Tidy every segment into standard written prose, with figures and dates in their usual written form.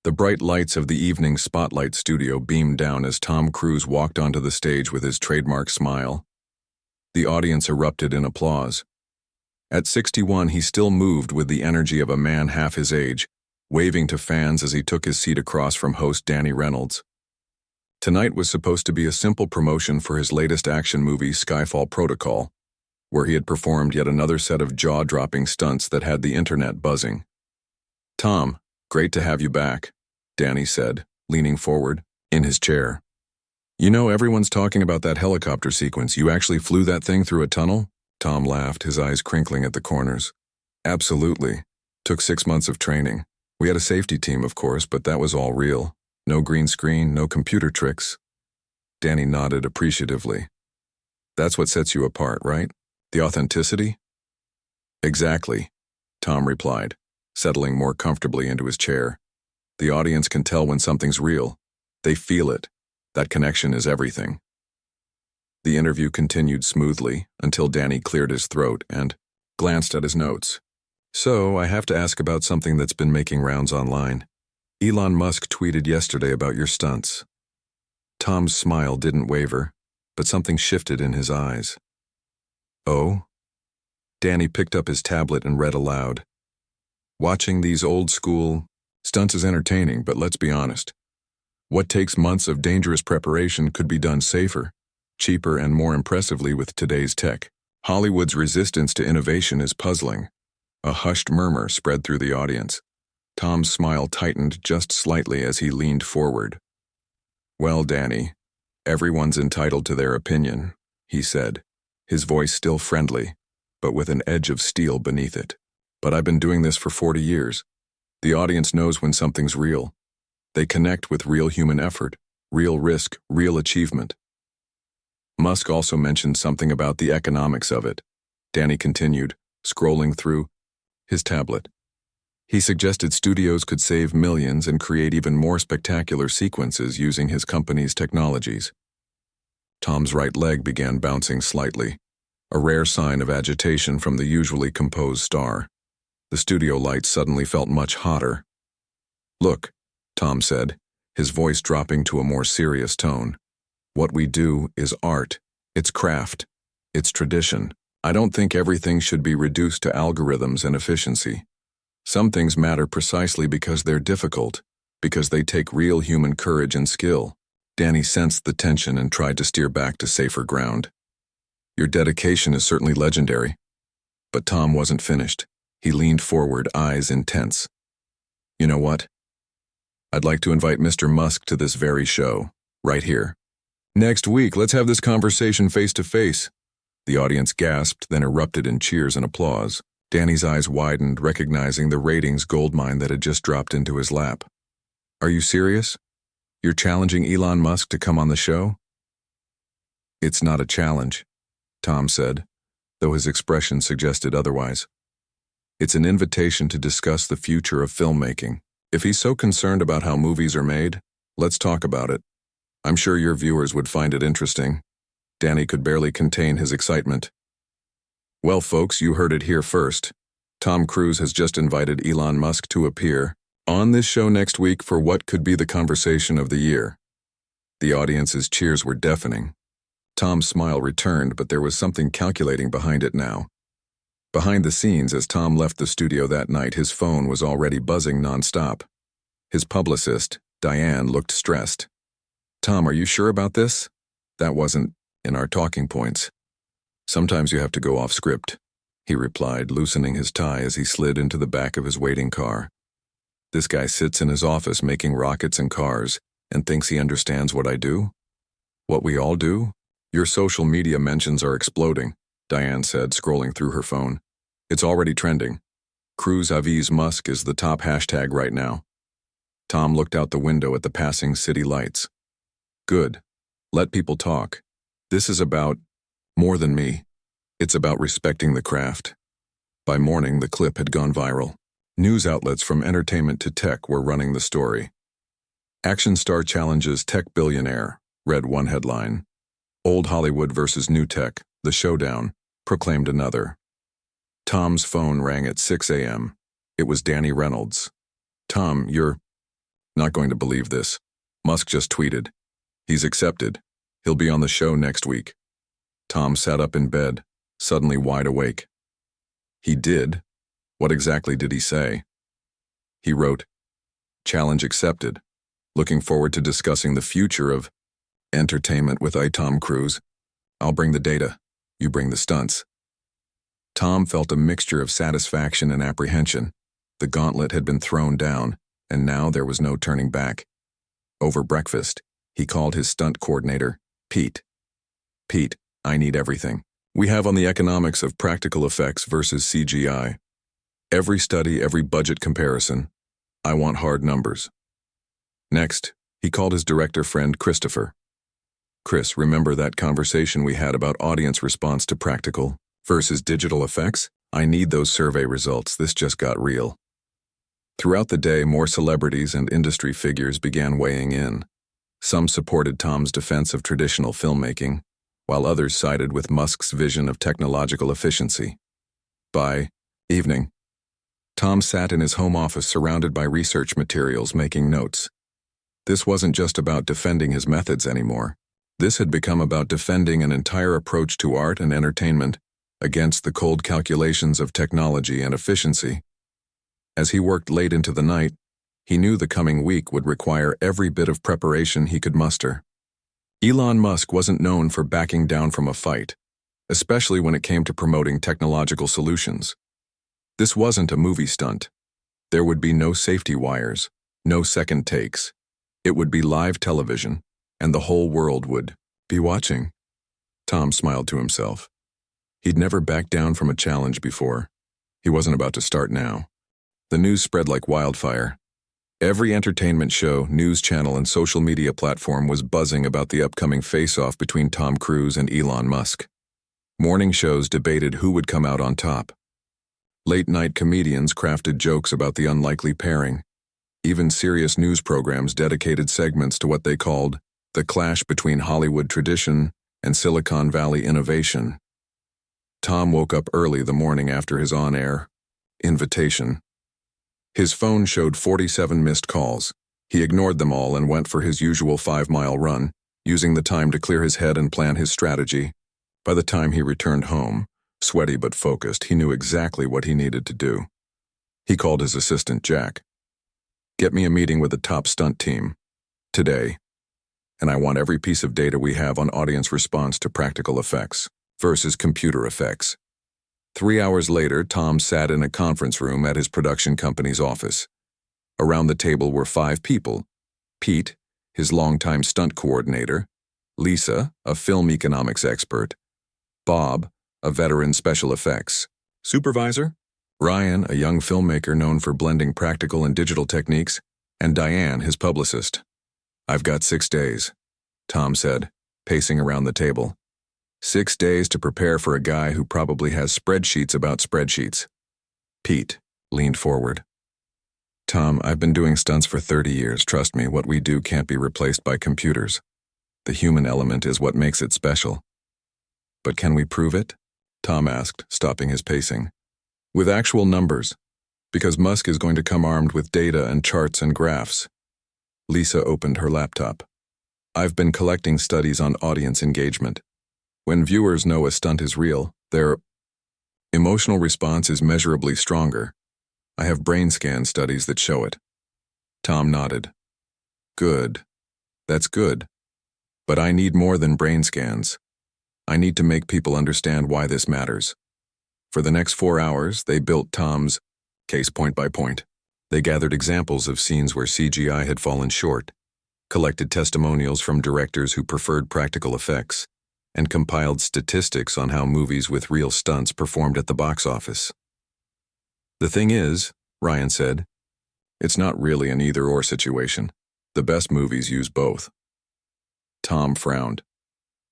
The bright lights of the evening spotlight studio beamed down as Tom Cruise walked onto the stage with his trademark smile. The audience erupted in applause. At 61, he still moved with the energy of a man half his age, waving to fans as he took his seat across from host Danny Reynolds. Tonight was supposed to be a simple promotion for his latest action movie, Skyfall Protocol, where he had performed yet another set of jaw-dropping stunts that had the internet buzzing. "Tom, great to have you back," Danny said, leaning forward in his chair. "You know, everyone's talking about that helicopter sequence. You actually flew that thing through a tunnel?" Tom laughed, his eyes crinkling at the corners. "Absolutely. Took 6 months of training. We had a safety team, of course, but that was all real. No green screen, no computer tricks." Danny nodded appreciatively. "That's what sets you apart, right? The authenticity?" "Exactly," Tom replied, settling more comfortably into his chair. "The audience can tell when something's real. They feel it. That connection is everything." The interview continued smoothly until Danny cleared his throat and glanced at his notes. "So, I have to ask about something that's been making rounds online. Elon Musk tweeted yesterday about your stunts." Tom's smile didn't waver, but something shifted in his eyes. "Oh?" Danny picked up his tablet and read aloud. "Watching these old-school stunts is entertaining, but let's be honest. What takes months of dangerous preparation could be done safer, cheaper, and more impressively with today's tech. Hollywood's resistance to innovation is puzzling." A hushed murmur spread through the audience. Tom's smile tightened just slightly as he leaned forward. "Well, Danny, everyone's entitled to their opinion," he said, his voice still friendly, but with an edge of steel beneath it. "But I've been doing this for 40 years. The audience knows when something's real. They connect with real human effort, real risk, real achievement." Musk also mentioned something about the economics of it. Danny continued, scrolling through his tablet. "He suggested studios could save millions and create even more spectacular sequences using his company's technologies." Tom's right leg began bouncing slightly, a rare sign of agitation from the usually composed star. The studio lights suddenly felt much hotter. "Look," Tom said, his voice dropping to a more serious tone. "What we do is art. It's craft. It's tradition. I don't think everything should be reduced to algorithms and efficiency. Some things matter precisely because they're difficult, because they take real human courage and skill." Danny sensed the tension and tried to steer back to safer ground. "Your dedication is certainly legendary." But Tom wasn't finished. He leaned forward, eyes intense. "You know what? I'd like to invite Mr. Musk to this very show, right here. Next week, let's have this conversation face to face." The audience gasped, then erupted in cheers and applause. Danny's eyes widened, recognizing the ratings goldmine that had just dropped into his lap. "Are you serious? You're challenging Elon Musk to come on the show?" "It's not a challenge," Tom said, though his expression suggested otherwise. "It's an invitation to discuss the future of filmmaking. If he's so concerned about how movies are made, let's talk about it. I'm sure your viewers would find it interesting." Danny could barely contain his excitement. "Well, folks, you heard it here first. Tom Cruise has just invited Elon Musk to appear on this show next week for what could be the conversation of the year." The audience's cheers were deafening. Tom's smile returned, but there was something calculating behind it now. Behind the scenes, as Tom left the studio that night, his phone was already buzzing nonstop. His publicist, Diane, looked stressed. "Tom, are you sure about this? That wasn't in our talking points." "Sometimes you have to go off script," he replied, loosening his tie as he slid into the back of his waiting car. "This guy sits in his office making rockets and cars and thinks he understands what I do? What we all do? Your social media mentions are exploding," Diane said, scrolling through her phone. "It's already trending. Cruise Aviz Musk is the top hashtag right now." Tom looked out the window at the passing city lights. "Good. Let people talk. This is about more than me. It's about respecting the craft." By morning, the clip had gone viral. News outlets from entertainment to tech were running the story. "Action star challenges tech billionaire," read one headline. "Old Hollywood versus new tech, the showdown," proclaimed another. Tom's phone rang at 6 a.m. It was Danny Reynolds. "Tom, you're..." Not going to believe this. Musk just tweeted. He's accepted. He'll be on the show next week. Tom sat up in bed, suddenly wide awake. He did? What exactly did he say? He wrote, "Challenge accepted. Looking forward to discussing the future of entertainment with Tom Cruise. I'll bring the data. You bring the stunts." Tom felt a mixture of satisfaction and apprehension. The gauntlet had been thrown down, and now there was no turning back. Over breakfast, he called his stunt coordinator, Pete. "Pete, I need everything we have on the economics of practical effects versus CGI. Every study, every budget comparison. I want hard numbers." Next, he called his director friend Christopher. "Chris, remember that conversation we had about audience response to practical versus digital effects? I need those survey results. This just got real." Throughout the day, more celebrities and industry figures began weighing in. Some supported Tom's defense of traditional filmmaking, while others sided with Musk's vision of technological efficiency. By evening, Tom sat in his home office surrounded by research materials, making notes. This wasn't just about defending his methods anymore. This had become about defending an entire approach to art and entertainment against the cold calculations of technology and efficiency. As he worked late into the night, he knew the coming week would require every bit of preparation he could muster. Elon Musk wasn't known for backing down from a fight, especially when it came to promoting technological solutions. This wasn't a movie stunt. There would be no safety wires, no second takes. It would be live television, and the whole world would be watching. Tom smiled to himself. He'd never backed down from a challenge before. He wasn't about to start now. The news spread like wildfire. Every entertainment show, news channel, and social media platform was buzzing about the upcoming face-off between Tom Cruise and Elon Musk. Morning shows debated who would come out on top. Late-night comedians crafted jokes about the unlikely pairing. Even serious news programs dedicated segments to what they called the clash between Hollywood tradition and Silicon Valley innovation. Tom woke up early the morning after his on-air invitation. His phone showed 47 missed calls. He ignored them all and went for his usual 5-mile run, using the time to clear his head and plan his strategy. By the time he returned home, sweaty but focused, he knew exactly what he needed to do. He called his assistant, Jack. "Get me a meeting with the top stunt team. Today. And I want every piece of data we have on audience response to practical effects versus computer effects." 3 hours later, Tom sat in a conference room at his production company's office. Around the table were 5 people: Pete, his longtime stunt coordinator; Lisa, a film economics expert; Bob, a veteran special effects supervisor; Ryan, a young filmmaker known for blending practical and digital techniques; and Diane, his publicist. "I've got 6 days," Tom said, pacing around the table. 6 days to prepare for a guy who probably has spreadsheets about spreadsheets. Pete leaned forward. "Tom, I've been doing stunts for 30 years. Trust me, what we do can't be replaced by computers. The human element is what makes it special." "But can we prove it?" Tom asked, stopping his pacing. "With actual numbers, because Musk is going to come armed with data and charts and graphs." Lisa opened her laptop. "I've been collecting studies on audience engagement. When viewers know a stunt is real, their emotional response is measurably stronger. I have brain scan studies that show it." Tom nodded. "Good. That's good. But I need more than brain scans. I need to make people understand why this matters." For the next 4 hours, they built Tom's case point by point. They gathered examples of scenes where CGI had fallen short, collected testimonials from directors who preferred practical effects, and compiled statistics on how movies with real stunts performed at the box office. "The thing is," Ryan said, "it's not really an either-or situation. The best movies use both." Tom frowned.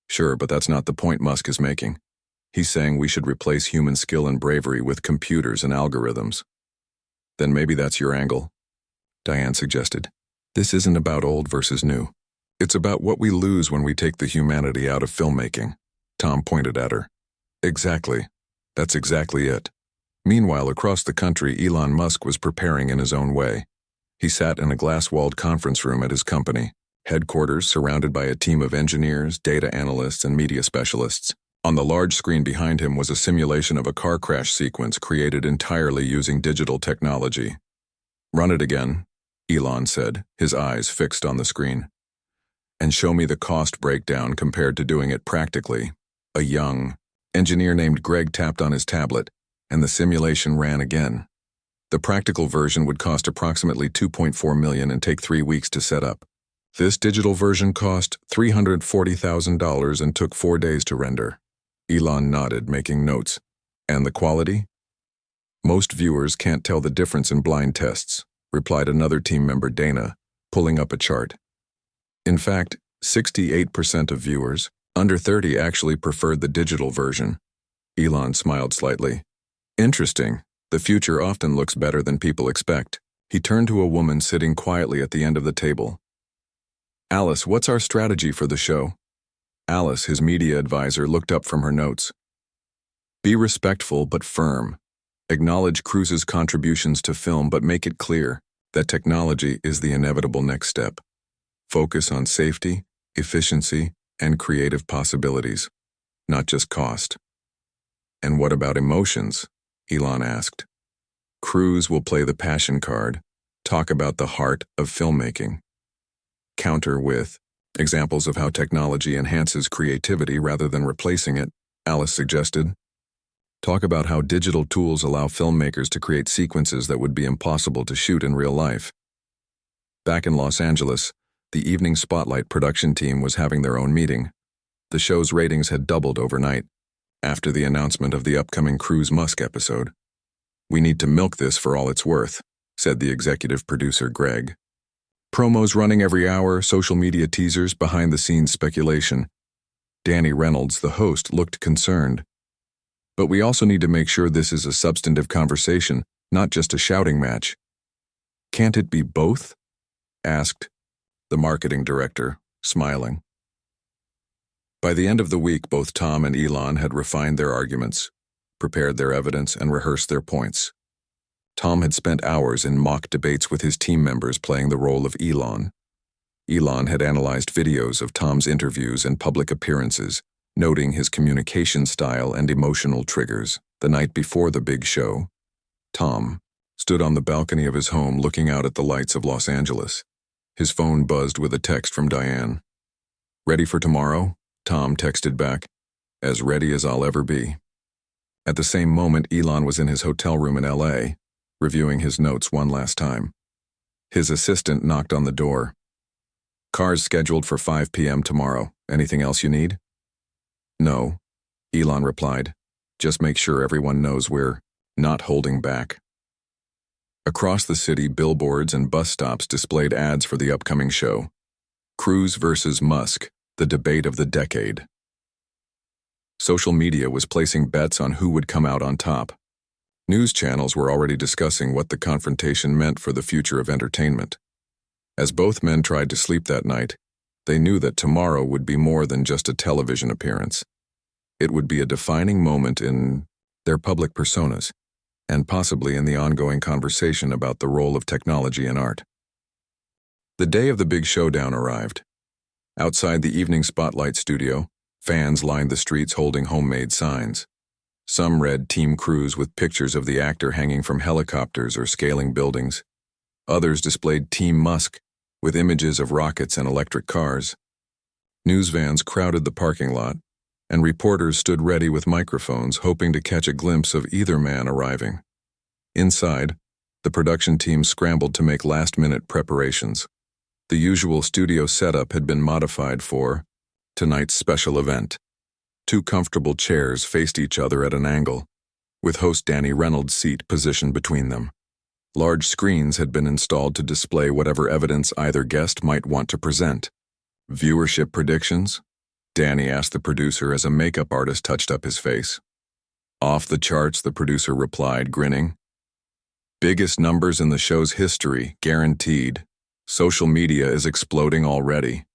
"Sure, but that's not the point Musk is making. He's saying we should replace human skill and bravery with computers and algorithms." "Then maybe that's your angle," Diane suggested. "This isn't about old versus new. It's about what we lose when we take the humanity out of filmmaking." Tom pointed at her. "Exactly. That's exactly it." Meanwhile, across the country, Elon Musk was preparing in his own way. He sat in a glass-walled conference room at his company, headquarters surrounded by a team of engineers, data analysts, and media specialists. On the large screen behind him was a simulation of a car crash sequence created entirely using digital technology. "Run it again," Elon said, his eyes fixed on the screen. "And show me the cost breakdown compared to doing it practically." A young engineer named Greg tapped on his tablet, and the simulation ran again. The practical version would cost approximately $2.4 million and take 3 weeks to set up. This digital version cost $340,000 and took 4 days to render. Elon nodded, making notes. "And the quality?" "Most viewers can't tell the difference in blind tests," replied another team member, Dana, pulling up a chart. In fact, 68% of viewers, under 30, actually preferred the digital version. Elon smiled slightly. "Interesting. The future often looks better than people expect." He turned to a woman sitting quietly at the end of the table. "Alice, what's our strategy for the show?" Alice, his media advisor, looked up from her notes. "Be respectful but firm. Acknowledge Cruise's contributions to film, but make it clear that technology is the inevitable next step. Focus on safety, efficiency, and creative possibilities, not just cost." "And what about emotions?" Elon asked. "Cruise will play the passion card, talk about the heart of filmmaking. Counter with examples of how technology enhances creativity rather than replacing it," Alice suggested. "Talk about how digital tools allow filmmakers to create sequences that would be impossible to shoot in real life." Back in Los Angeles, the Evening Spotlight production team was having their own meeting. The show's ratings had doubled overnight after the announcement of the upcoming Cruise Musk episode. "We need to milk this for all it's worth," said the executive producer, Greg. "Promos running every hour, social media teasers, behind-the-scenes speculation." Danny Reynolds, the host, looked concerned. "But we also need to make sure this is a substantive conversation, not just a shouting match." "Can't it be both?" asked the marketing director, smiling. By the end of the week, both Tom and Elon had refined their arguments, prepared their evidence, and rehearsed their points. Tom had spent hours in mock debates with his team members playing the role of Elon. Elon had analyzed videos of Tom's interviews and public appearances, noting his communication style and emotional triggers. The night before the big show, Tom stood on the balcony of his home looking out at the lights of Los Angeles. His phone buzzed with a text from Diane. "Ready for tomorrow?" Tom texted back. "As ready as I'll ever be." At the same moment, Elon was in his hotel room in LA, reviewing his notes one last time. His assistant knocked on the door. "Car's scheduled for 5 p.m. tomorrow. Anything else you need?" "No," Elon replied. "Just make sure everyone knows we're not holding back." Across the city, billboards and bus stops displayed ads for the upcoming show. Cruise versus Musk, the debate of the decade. Social media was placing bets on who would come out on top. News channels were already discussing what the confrontation meant for the future of entertainment. As both men tried to sleep that night, they knew that tomorrow would be more than just a television appearance. It would be a defining moment in their public personas, and possibly in the ongoing conversation about the role of technology in art. The day of the big showdown arrived. Outside the Evening Spotlight studio, fans lined the streets holding homemade signs. Some read Team Cruise with pictures of the actor hanging from helicopters or scaling buildings. Others displayed Team Musk with images of rockets and electric cars. News vans crowded the parking lot, and reporters stood ready with microphones, hoping to catch a glimpse of either man arriving. Inside, the production team scrambled to make last-minute preparations. The usual studio setup had been modified for tonight's special event. 2 comfortable chairs faced each other at an angle, with host Danny Reynolds' seat positioned between them. Large screens had been installed to display whatever evidence either guest might want to present. "Viewership predictions?" Danny asked the producer as a makeup artist touched up his face. "Off the charts," the producer replied, grinning. "Biggest numbers in the show's history, guaranteed. Social media is exploding already."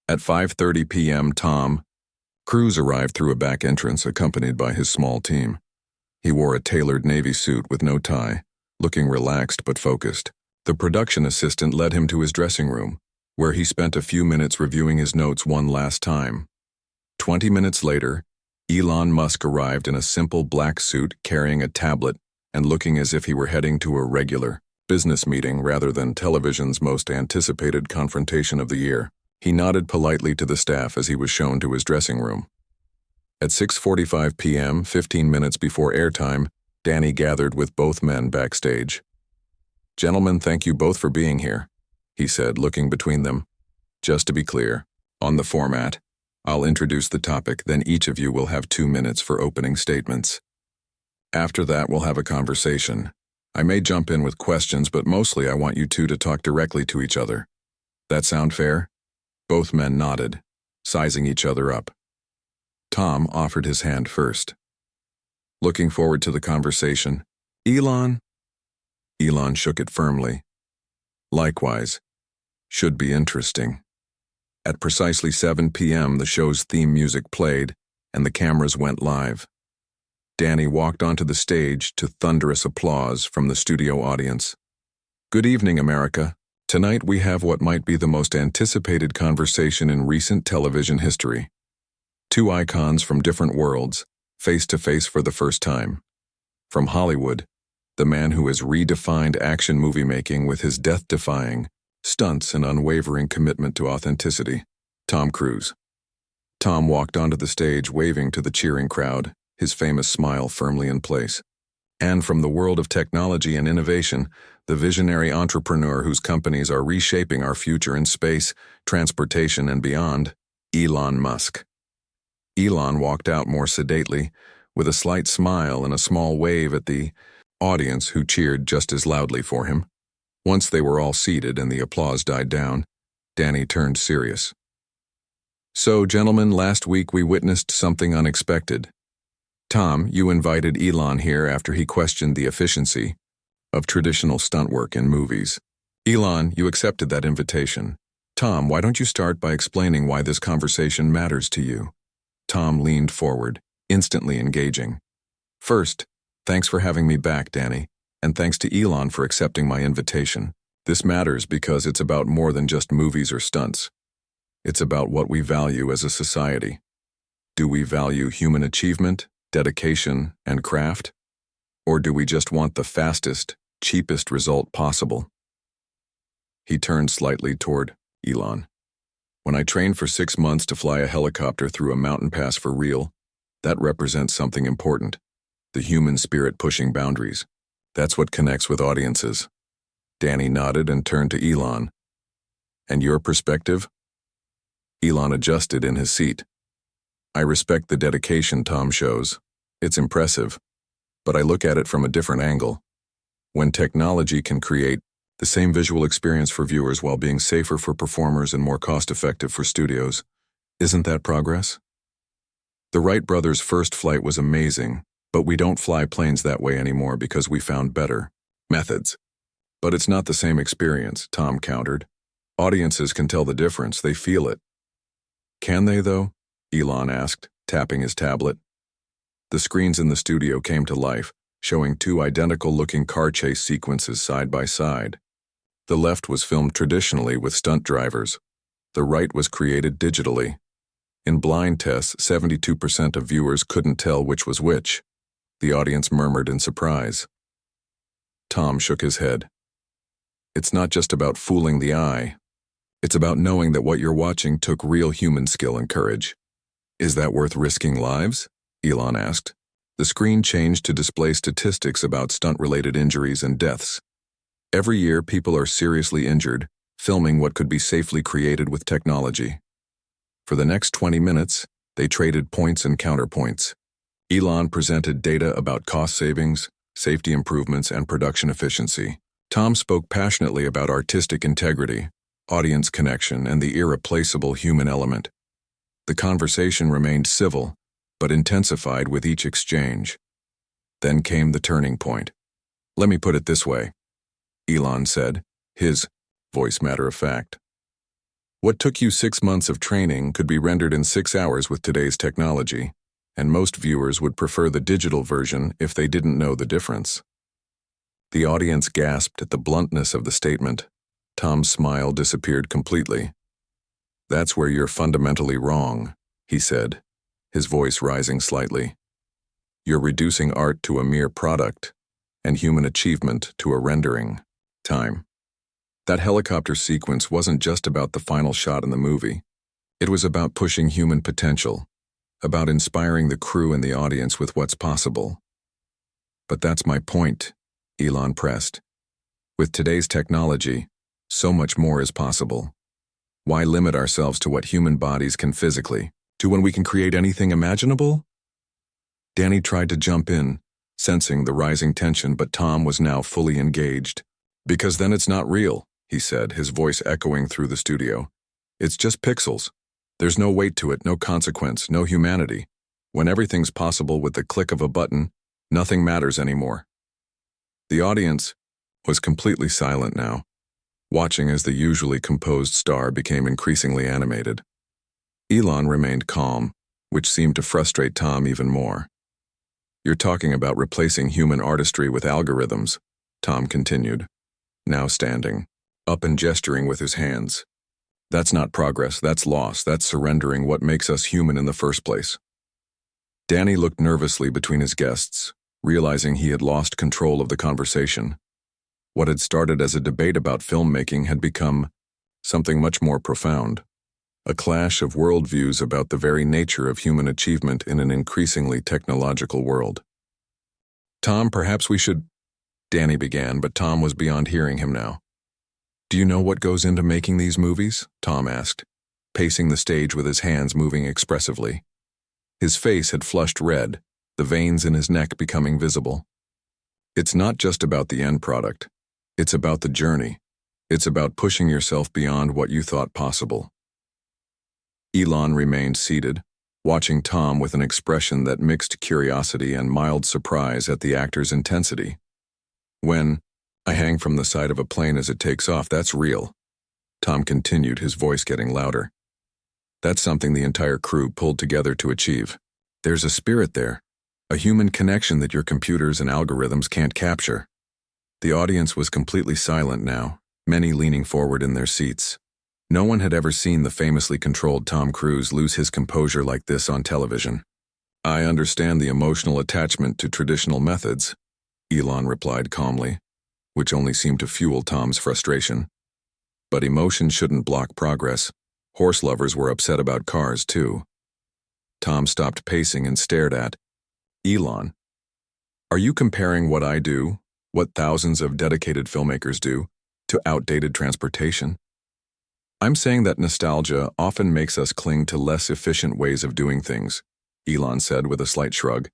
At 5:30 p.m., Tom Cruise arrived through a back entrance accompanied by his small team. He wore a tailored navy suit with no tie, looking relaxed but focused. The production assistant led him to his dressing room, where he spent a few minutes reviewing his notes one last time. 20 minutes later, Elon Musk arrived in a simple black suit carrying a tablet and looking as if he were heading to a regular business meeting rather than television's most anticipated confrontation of the year. He nodded politely to the staff as he was shown to his dressing room. At 6:45 p.m., 15 minutes before airtime, Danny gathered with both men backstage. "Gentlemen, thank you both for being here," he said, looking between them. "Just to be clear, on the format, I'll introduce the topic, then each of you will have 2 minutes for opening statements. After that, we'll have a conversation. I may jump in with questions, but mostly I want you two to talk directly to each other. That sound fair?" Both men nodded, sizing each other up. Tom offered his hand first. "Looking forward to the conversation. Elon?" Elon shook it firmly. "Likewise. Should be interesting." At precisely 7 p.m., the show's theme music played, and the cameras went live. Danny walked onto the stage to thunderous applause from the studio audience. "Good evening, America. Tonight we have what might be the most anticipated conversation in recent television history. Two icons from different worlds, face to face for the first time. From Hollywood, the man who has redefined action movie making with his death-defying stunts and unwavering commitment to authenticity, Tom Cruise." Tom walked onto the stage waving to the cheering crowd, his famous smile firmly in place. "And from the world of technology and innovation, the visionary entrepreneur whose companies are reshaping our future in space, transportation, and beyond, Elon Musk." Elon walked out more sedately, with a slight smile and a small wave at the audience who cheered just as loudly for him. Once they were all seated and the applause died down, Danny turned serious. "So, gentlemen, last week we witnessed something unexpected. Tom, you invited Elon here after he questioned the efficiency of traditional stunt work in movies. Elon, you accepted that invitation. Tom, why don't you start by explaining why this conversation matters to you?" Tom leaned forward, instantly engaging. "First, thanks for having me back, Danny, and thanks to Elon for accepting my invitation. This matters because it's about more than just movies or stunts. It's about what we value as a society. Do we value human achievement, dedication, and craft? Or do we just want the fastest, cheapest result possible?" He turned slightly toward Elon. "When I trained for 6 months to fly a helicopter through a mountain pass for real, that represents something important. The human spirit pushing boundaries. That's what connects with audiences." Danny nodded and turned to Elon. "And your perspective?" Elon adjusted in his seat. "I respect the dedication Tom shows. It's impressive. But I look at it from a different angle. When technology can create the same visual experience for viewers while being safer for performers and more cost-effective for studios, isn't that progress? The Wright brothers' first flight was amazing, but we don't fly planes that way anymore because we found better methods. But it's not the same experience," Tom countered. "Audiences can tell the difference, they feel it." "Can they, though?" Elon asked, tapping his tablet. The screens in the studio came to life, showing two identical-looking car chase sequences side by side. The left was filmed traditionally with stunt drivers. The right was created digitally. In blind tests, 72% of viewers couldn't tell which was which. The audience murmured in surprise. Tom shook his head. "It's not just about fooling the eye. It's about knowing that what you're watching took real human skill and courage." "Is that worth risking lives?" Elon asked. The screen changed to display statistics about stunt-related injuries and deaths. Every year, people are seriously injured, filming what could be safely created with technology. For the next 20 minutes, they traded points and counterpoints. Elon presented data about cost savings, safety improvements, and production efficiency. Tom spoke passionately about artistic integrity, audience connection, and the irreplaceable human element. The conversation remained civil, but intensified with each exchange. Then came the turning point. "Let me put it this way," Elon said, his voice matter-of-fact. "What took you 6 months of training could be rendered in 6 hours with today's technology, and most viewers would prefer the digital version if they didn't know the difference." The audience gasped at the bluntness of the statement. Tom's smile disappeared completely. "That's where you're fundamentally wrong," he said, his voice rising slightly. "You're reducing art to a mere product, and human achievement to a rendering. Time." That helicopter sequence wasn't just about the final shot in the movie. It was about pushing human potential, about inspiring the crew and the audience with what's possible. "But that's my point," Elon pressed. "With today's technology, so much more is possible. Why limit ourselves to what human bodies can physically, to when we can create anything imaginable?" Danny tried to jump in, sensing the rising tension, but Tom was now fully engaged. "Because then it's not real," he said, his voice echoing through the studio. "It's just pixels. There's no weight to it, no consequence, no humanity. When everything's possible with the click of a button, nothing matters anymore." The audience was completely silent now, watching as the usually composed star became increasingly animated. Elon remained calm, which seemed to frustrate Tom even more. "You're talking about replacing human artistry with algorithms," Tom continued, now standing up and gesturing with his hands. "That's not progress, that's loss, that's surrendering what makes us human in the first place." Danny looked nervously between his guests, realizing he had lost control of the conversation. What had started as a debate about filmmaking had become something much more profound, a clash of worldviews about the very nature of human achievement in an increasingly technological world. "Tom, perhaps we should—" Danny began, but Tom was beyond hearing him now. "Do you know what goes into making these movies?" Tom asked, pacing the stage with his hands moving expressively. His face had flushed red, the veins in his neck becoming visible. "It's not just about the end product. It's about the journey. It's about pushing yourself beyond what you thought possible." Elon remained seated, watching Tom with an expression that mixed curiosity and mild surprise at the actor's intensity. "When I hang from the side of a plane as it takes off, that's real," Tom continued, his voice getting louder. "That's something the entire crew pulled together to achieve. There's a spirit there, a human connection that your computers and algorithms can't capture." The audience was completely silent now, many leaning forward in their seats. No one had ever seen the famously controlled Tom Cruise lose his composure like this on television. "I understand the emotional attachment to traditional methods," Elon replied calmly, which only seemed to fuel Tom's frustration. "But emotion shouldn't block progress. Horse lovers were upset about cars, too." Tom stopped pacing and stared at Elon. "Are you comparing what I do, what thousands of dedicated filmmakers do, to outdated transportation?" "I'm saying that nostalgia often makes us cling to less efficient ways of doing things," Elon said with a slight shrug.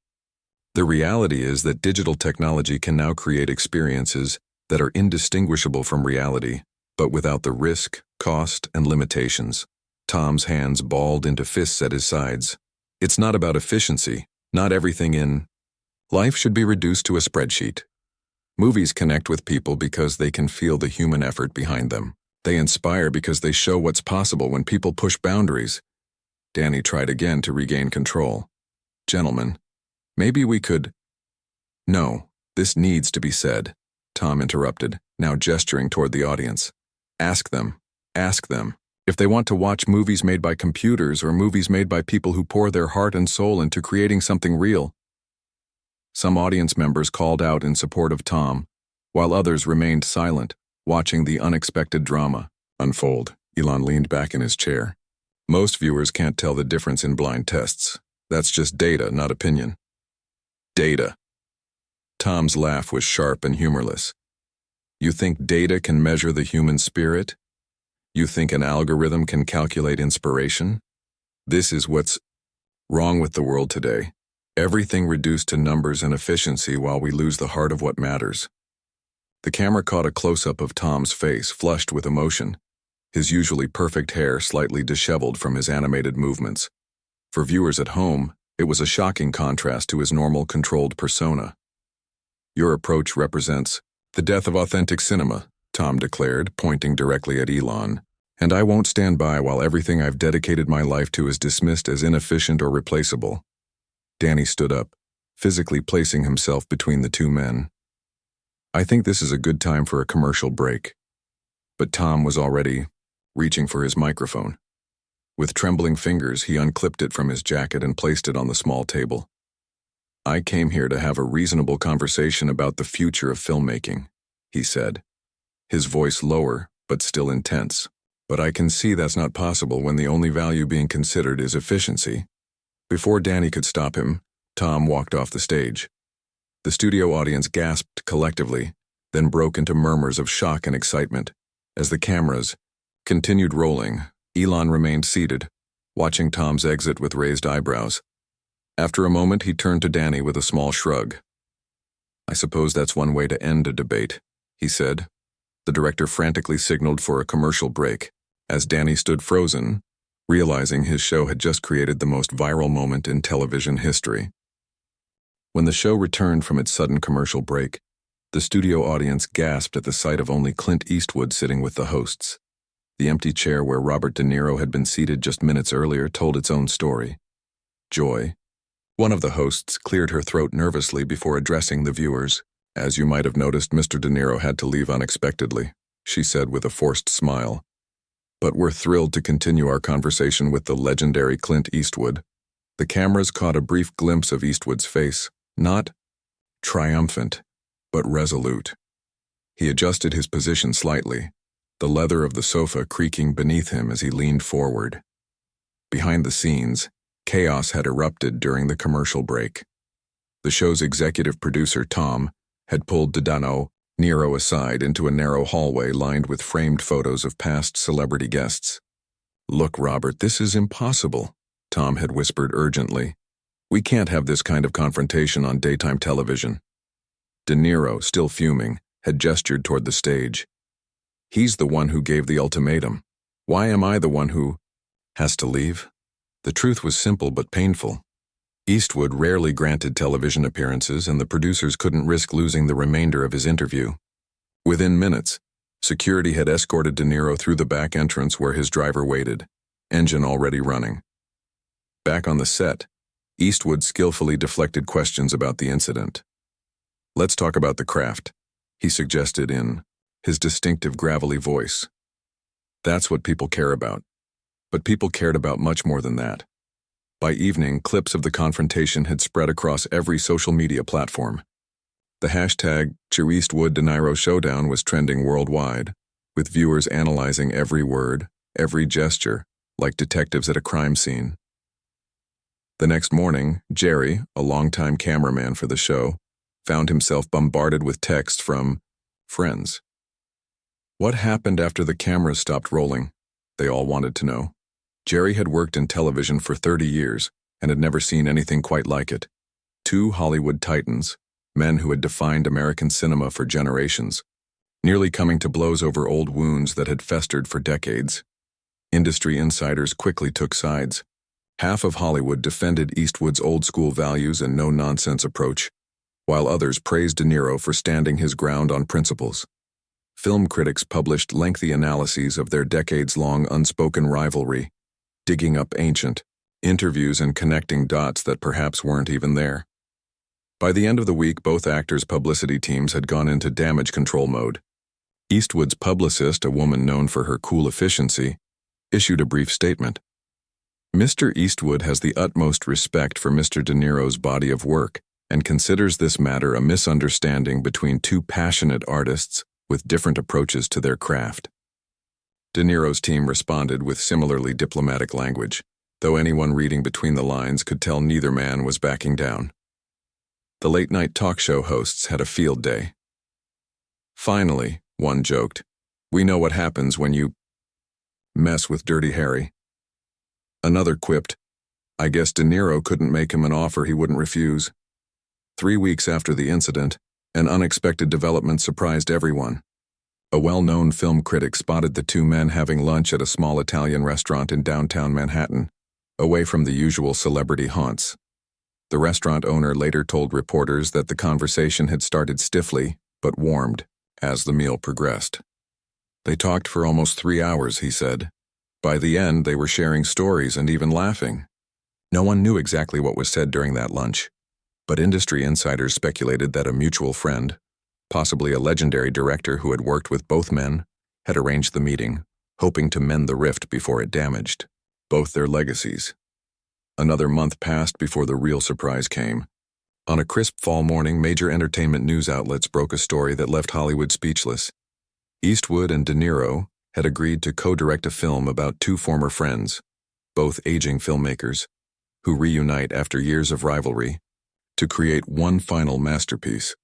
"The reality is that digital technology can now create experiences that are indistinguishable from reality, but without the risk, cost, and limitations." Tom's hands balled into fists at his sides. "It's not about efficiency. Not everything in life should be reduced to a spreadsheet. Movies connect with people because they can feel the human effort behind them. They inspire because they show what's possible when people push boundaries." Danny tried again to regain control. "Gentlemen, maybe we could—" "No, this needs to be said," Tom interrupted, now gesturing toward the audience. Ask them. If they want to watch movies made by computers or movies made by people who pour their heart and soul into creating something real." Some audience members called out in support of Tom, while others remained silent, watching the unexpected drama unfold. Elon leaned back in his chair. "Most viewers can't tell the difference in blind tests. That's just data, not opinion." "Data." Tom's laugh was sharp and humorless. "You think data can measure the human spirit? You think an algorithm can calculate inspiration? This is what's wrong with the world today. Everything reduced to numbers and efficiency while we lose the heart of what matters." The camera caught a close-up of Tom's face, flushed with emotion, his usually perfect hair slightly disheveled from his animated movements. For viewers at home, it was a shocking contrast to his normal, controlled persona. "Your approach represents the death of authentic cinema," Tom declared, pointing directly at Elon. "And I won't stand by while everything I've dedicated my life to is dismissed as inefficient or replaceable." Danny stood up, physically placing himself between the two men. I think this is a good time for a commercial break. But Tom was already reaching for his microphone. With trembling fingers, he unclipped it from his jacket and placed it on the small table. I came here to have a reasonable conversation about the future of filmmaking, he said, his voice lower but still intense. But I can see that's not possible when the only value being considered is efficiency. Before Danny could stop him, Tom walked off the stage. The studio audience gasped collectively, then broke into murmurs of shock and excitement. As the cameras continued rolling, Elon remained seated, watching Tom's exit with raised eyebrows. After a moment, he turned to Danny with a small shrug. I suppose that's one way to end a debate, he said. The director frantically signaled for a commercial break, as Danny stood frozen, realizing his show had just created the most viral moment in television history. When the show returned from its sudden commercial break, the studio audience gasped at the sight of only Clint Eastwood sitting with the hosts. The empty chair where Robert De Niro had been seated just minutes earlier told its own story. Joy. One of the hosts cleared her throat nervously before addressing the viewers. As you might have noticed, Mr. De Niro had to leave unexpectedly, she said with a forced smile. But we're thrilled to continue our conversation with the legendary Clint Eastwood. The cameras caught a brief glimpse of Eastwood's face, not triumphant, but resolute. He adjusted his position slightly, the leather of the sofa creaking beneath him as he leaned forward. Behind the scenes, chaos had erupted during the commercial break. The show's executive producer, Tom, had pulled Niro aside into a narrow hallway lined with framed photos of past celebrity guests. Look, Robert, this is impossible, Tom had whispered urgently. We can't have this kind of confrontation on daytime television. De Niro, still fuming, had gestured toward the stage. He's the one who gave the ultimatum. Why am I the one who has to leave? The truth was simple but painful. Eastwood rarely granted television appearances, and the producers couldn't risk losing the remainder of his interview. Within minutes, security had escorted De Niro through the back entrance where his driver waited, engine already running. Back on the set, Eastwood skillfully deflected questions about the incident. Let's talk about the craft, he suggested in his distinctive gravelly voice. That's what people care about. But people cared about much more than that. By evening, clips of the confrontation had spread across every social media platform. The hashtag #CheerEastwood-De Niro Showdown was trending worldwide, with viewers analyzing every word, every gesture, like detectives at a crime scene. The next morning, Jerry, a longtime cameraman for the show, found himself bombarded with texts from friends. What happened after the cameras stopped rolling? They all wanted to know. Jerry had worked in television for 30 years and had never seen anything quite like it. Two Hollywood titans, men who had defined American cinema for generations, nearly coming to blows over old wounds that had festered for decades. Industry insiders quickly took sides. Half of Hollywood defended Eastwood's old-school values and no-nonsense approach, while others praised De Niro for standing his ground on principles. Film critics published lengthy analyses of their decades-long unspoken rivalry, digging up ancient interviews and connecting dots that perhaps weren't even there. By the end of the week, both actors' publicity teams had gone into damage control mode. Eastwood's publicist, a woman known for her cool efficiency, issued a brief statement. Mr. Eastwood has the utmost respect for Mr. De Niro's body of work and considers this matter a misunderstanding between two passionate artists with different approaches to their craft. De Niro's team responded with similarly diplomatic language, though anyone reading between the lines could tell neither man was backing down. The late-night talk show hosts had a field day. Finally, one joked, we know what happens when you mess with Dirty Harry. Another quipped, I guess De Niro couldn't make him an offer he wouldn't refuse. 3 weeks after the incident, an unexpected development surprised everyone. A well-known film critic spotted the two men having lunch at a small Italian restaurant in downtown Manhattan, away from the usual celebrity haunts. The restaurant owner later told reporters that the conversation had started stiffly, but warmed, as the meal progressed. They talked for almost 3 hours, he said. By the end, they were sharing stories and even laughing. No one knew exactly what was said during that lunch, but industry insiders speculated that a mutual friend, Possibly a legendary director who had worked with both men, had arranged the meeting, hoping to mend the rift before it damaged both their legacies. Another month passed before the real surprise came. On a crisp fall morning, major entertainment news outlets broke a story that left Hollywood speechless. Eastwood and De Niro had agreed to co-direct a film about two former friends, both aging filmmakers, who reunite after years of rivalry to create one final masterpiece.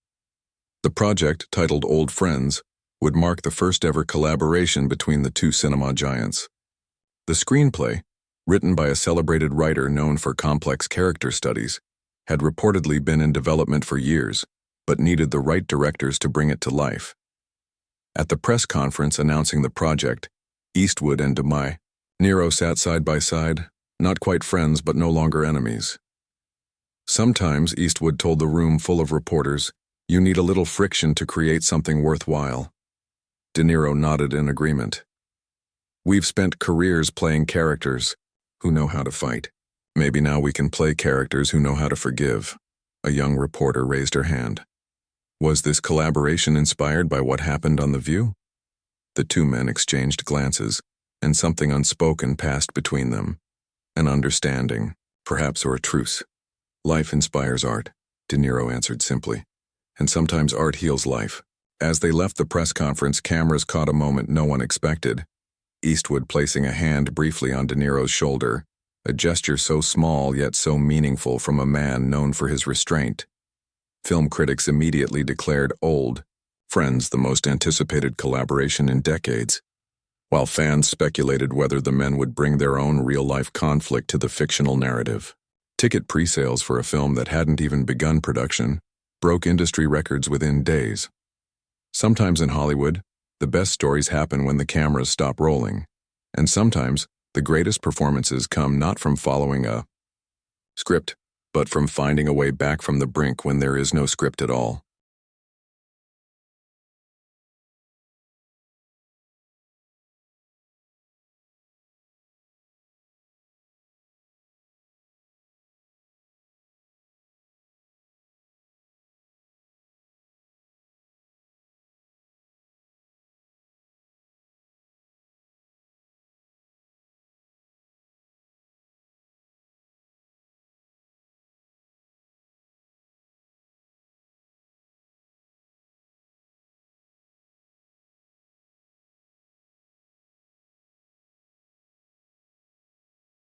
The project, titled Old Friends, would mark the first-ever collaboration between the two cinema giants. The screenplay, written by a celebrated writer known for complex character studies, had reportedly been in development for years, but needed the right directors to bring it to life. At the press conference announcing the project, Eastwood and Niro sat side by side, not quite friends but no longer enemies. Sometimes, Eastwood told the room full of reporters, you need a little friction to create something worthwhile. De Niro nodded in agreement. We've spent careers playing characters who know how to fight. Maybe now we can play characters who know how to forgive. A young reporter raised her hand. Was this collaboration inspired by what happened on The View? The two men exchanged glances, and something unspoken passed between them. An understanding, perhaps, or a truce. Life inspires art, De Niro answered simply. And sometimes art heals life. As they left the press conference, cameras caught a moment no one expected. Eastwood placing a hand briefly on De Niro's shoulder, a gesture so small yet so meaningful from a man known for his restraint. Film critics immediately declared Old Friends the most anticipated collaboration in decades, while fans speculated whether the men would bring their own real-life conflict to the fictional narrative. Ticket pre-sales for a film that hadn't even begun production broke industry records within days. Sometimes in Hollywood, the best stories happen when the cameras stop rolling, and sometimes the greatest performances come not from following a script, but from finding a way back from the brink when there is no script at all.